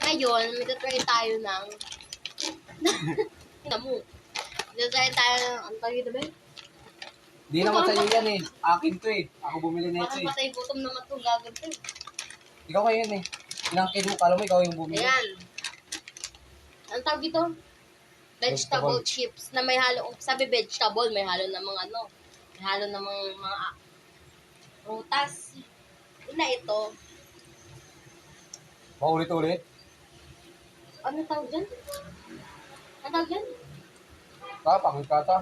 Ngayon, magta-try tayo ng... Tingnan mo. Magta-try tayo ng... Ang tawag ito ba? Di naman sa'yo yan eh. Akin to eh. Ako bumili na ito Parang eh. patay gutom naman itong gagawin to. Ikaw kayo yan eh. Inangkin mo, kala mo ikaw yung bumili. Ayan. Ang tawag ito? Vegetable chips na may halo. Sabi vegetable, may halo ng mga ano. May halo ng mga prutas. Una ito. Paulit-ulit. Ano tawag dyan? Ano tawag dyan? Pangit ka ta.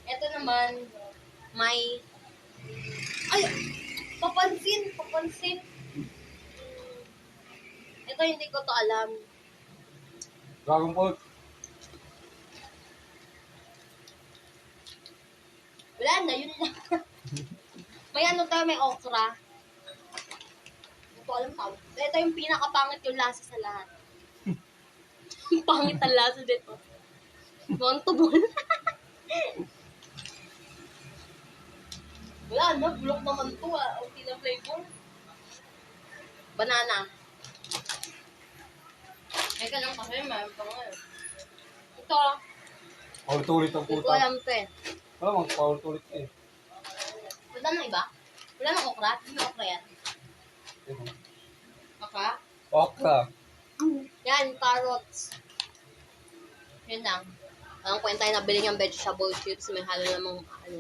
Ito naman, may... Ay! Papansin! Papansin! Ito hindi ko to alam. Dragon Fruit. Wala na, yun lang. May ano tayo, may okra. Hindi ko alam tawag. Ito yung pinakapangit yung lasa sa lahat. Pangit ang lasa dito. Mukhang tubol. Wala na, bulok naman to ah. Okay na flavor. Banana. Teka lang kasi, mayroon pa nga. Ito, Paulit-ulit ang hindi ko puta. alam to eh. Wala mang paulit-ulit eh. Wala na iba? Wala na okra? Hindi na okra yan. Okra? Okra. Yan, carrots. Yun lang. Ang kwenta yung nabili niyang vegetable chips, may halo namang ano.